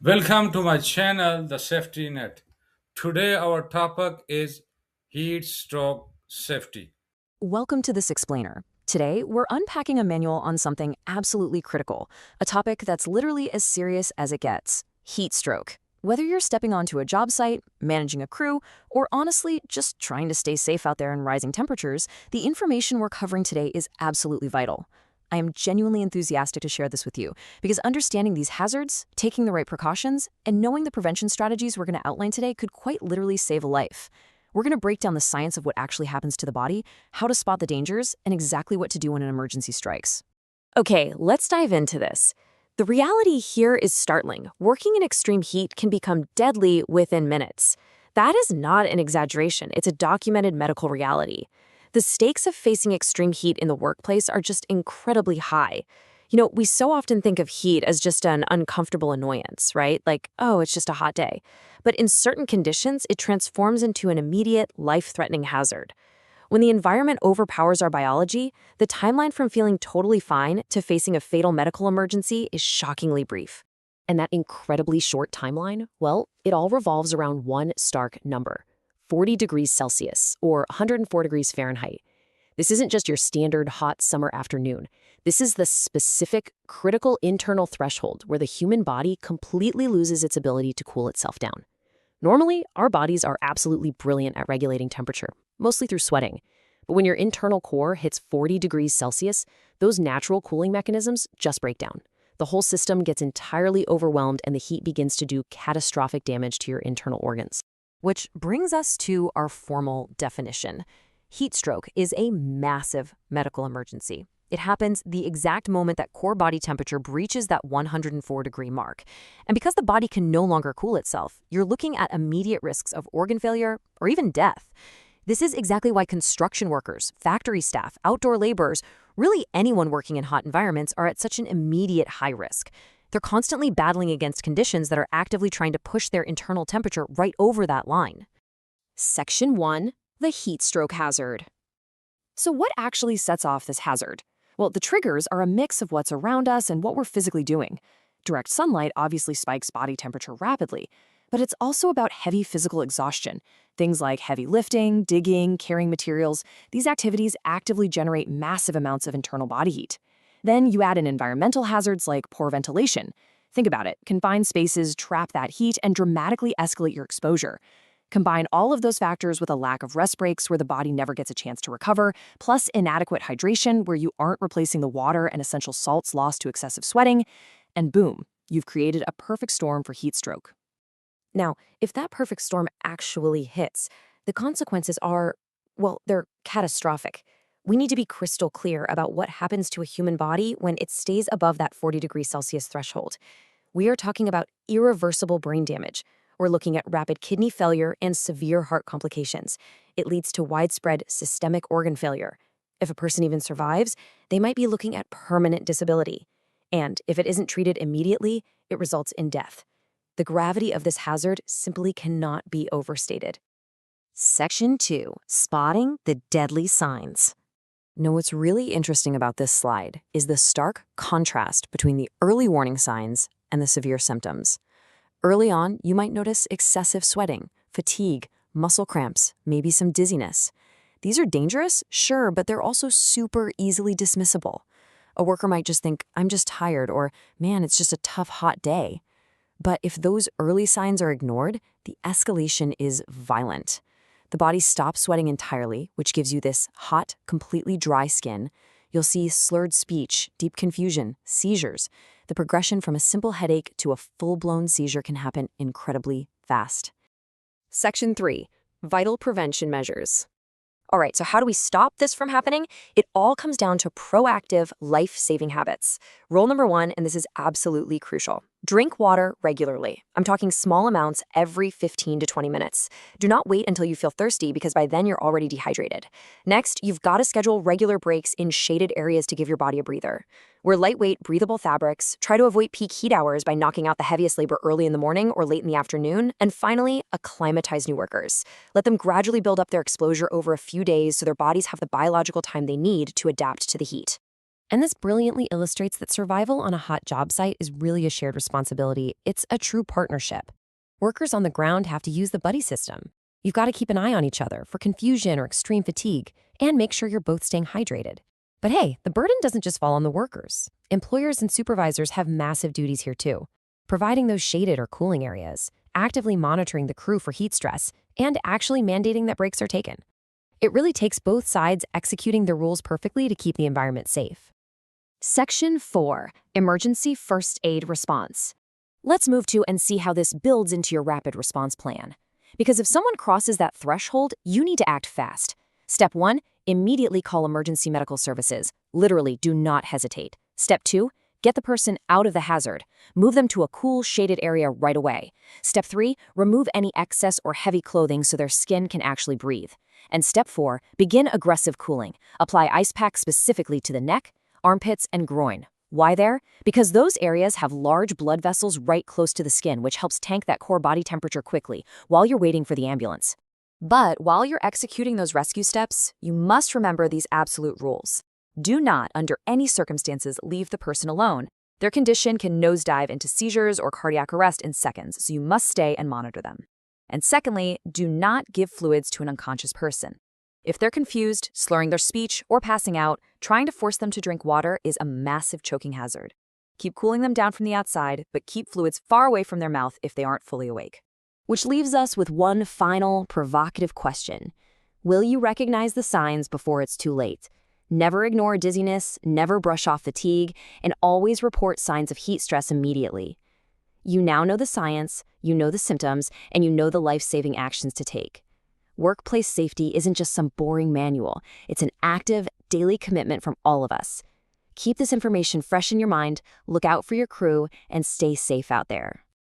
Welcome to my channel, The Safety Net. Today, our topic is heat stroke safety. Welcome to this explainer. Today, we're unpacking a manual on something absolutely critical, a topic that's literally as serious as it gets: heat stroke. Whether you're stepping onto a job site, managing a crew, or honestly just trying to stay safe out there in rising temperatures, the information we're covering today is absolutely vital. I am genuinely enthusiastic to share this with you because understanding these hazards, taking the right precautions, and knowing the prevention strategies we're going to outline today could quite literally save a life. We're going to break down the science of what actually happens to the body, how to spot the dangers, and exactly what to do when an emergency strikes. Okay, let's dive into this. The reality here is startling. Working in extreme heat can become deadly within minutes. That is not an exaggeration, it's a documented medical reality. The stakes of facing extreme heat in the workplace are just incredibly high. We so often think of heat as just an uncomfortable annoyance, right? Like, oh, it's just a hot day. But in certain conditions, it transforms into an immediate, life-threatening hazard. When the environment overpowers our biology, the timeline from feeling totally fine to facing a fatal medical emergency is shockingly brief. And that incredibly short timeline, well, it all revolves around one stark number: 40 degrees Celsius, or 104 degrees Fahrenheit. This isn't just your standard hot summer afternoon. This is the specific, critical internal threshold where the human body completely loses its ability to cool itself down. Normally, our bodies are absolutely brilliant at regulating temperature, mostly through sweating. But when your internal core hits 40 degrees Celsius, those natural cooling mechanisms just break down. The whole system gets entirely overwhelmed and the heat begins to do catastrophic damage to your internal organs. Which brings us to our formal definition. Heat stroke is a massive medical emergency. It happens the exact moment that core body temperature breaches that 104-degree mark. And because the body can no longer cool itself, you're looking at immediate risks of organ failure or even death. This is exactly why construction workers, factory staff, outdoor laborers, really anyone working in hot environments are at such an immediate high risk. They're constantly battling against conditions that are actively trying to push their internal temperature right over that line. Section 1. The heat stroke hazard. So what actually sets off this hazard? Well, the triggers are a mix of what's around us and what we're physically doing. Direct sunlight obviously spikes body temperature rapidly, but it's also about heavy physical exhaustion. Things like heavy lifting, digging, carrying materials, these activities actively generate massive amounts of internal body heat. Then you add in environmental hazards like poor ventilation. Think about it: confined spaces trap that heat and dramatically escalate your exposure. Combine all of those factors with a lack of rest breaks where the body never gets a chance to recover, plus inadequate hydration where you aren't replacing the water and essential salts lost to excessive sweating, and boom, you've created a perfect storm for heat stroke. Now, if that perfect storm actually hits, the consequences are, well, they're catastrophic. We need to be crystal clear about what happens to a human body when it stays above that 40 degrees Celsius threshold. We are talking about irreversible brain damage. We're looking at rapid kidney failure and severe heart complications. It leads to widespread systemic organ failure. If a person even survives, they might be looking at permanent disability. And if it isn't treated immediately, it results in death. The gravity of this hazard simply cannot be overstated. Section 2. Spotting the deadly signs. Now, what's really interesting about this slide is the stark contrast between the early warning signs and the severe symptoms. Early on, you might notice excessive sweating, fatigue, muscle cramps, maybe some dizziness. These are dangerous, sure, but they're also super easily dismissible. A worker might just think, I'm just tired, or man, it's just a tough, hot day. But if those early signs are ignored, the escalation is violent. The body stops sweating entirely, which gives you this hot, completely dry skin. You'll see slurred speech, deep confusion, seizures. The progression from a simple headache to a full-blown seizure can happen incredibly fast. Section 3. Vital prevention measures. All right, so how do we stop this from happening? It all comes down to proactive, life-saving habits. Rule number 1, and this is absolutely crucial: drink water regularly. I'm talking small amounts every 15 to 20 minutes. Do not wait until you feel thirsty because by then you're already dehydrated. Next, you've got to schedule regular breaks in shaded areas to give your body a breather. Wear lightweight, breathable fabrics. Try to avoid peak heat hours by knocking out the heaviest labor early in the morning or late in the afternoon. And finally, acclimatize new workers. Let them gradually build up their exposure over a few days so their bodies have the biological time they need to adapt to the heat. And this brilliantly illustrates that survival on a hot job site is really a shared responsibility. It's a true partnership. Workers on the ground have to use the buddy system. You've got to keep an eye on each other for confusion or extreme fatigue, and make sure you're both staying hydrated. But hey, the burden doesn't just fall on the workers. Employers and supervisors have massive duties here too, providing those shaded or cooling areas, actively monitoring the crew for heat stress, and actually mandating that breaks are taken. It really takes both sides executing the rules perfectly to keep the environment safe. Section 4. Emergency First Aid Response. Let's move to and see how this builds into your rapid response plan. Because if someone crosses that threshold, you need to act fast. Step 1. Immediately call emergency medical services. Literally, do not hesitate. Step 2. Get the person out of the hazard. Move them to a cool, shaded area right away. Step 3. Remove any excess or heavy clothing so their skin can actually breathe. And Step 4. Begin aggressive cooling. Apply ice packs specifically to the neck, armpits, and groin. Why there? Because those areas have large blood vessels right close to the skin, which helps tank that core body temperature quickly while you're waiting for the ambulance. But while you're executing those rescue steps, you must remember these absolute rules. Do not, under any circumstances, leave the person alone. Their condition can nosedive into seizures or cardiac arrest in seconds, so you must stay and monitor them. And secondly, do not give fluids to an unconscious person. If they're confused, slurring their speech, or passing out, trying to force them to drink water is a massive choking hazard. Keep cooling them down from the outside, but keep fluids far away from their mouth if they aren't fully awake. Which leaves us with one final, provocative question. Will you recognize the signs before it's too late? Never ignore dizziness, never brush off fatigue, and always report signs of heat stress immediately. You now know the science, you know the symptoms, and you know the life-saving actions to take. Workplace safety isn't just some boring manual. It's an active, daily commitment from all of us. Keep this information fresh in your mind, look out for your crew, and stay safe out there.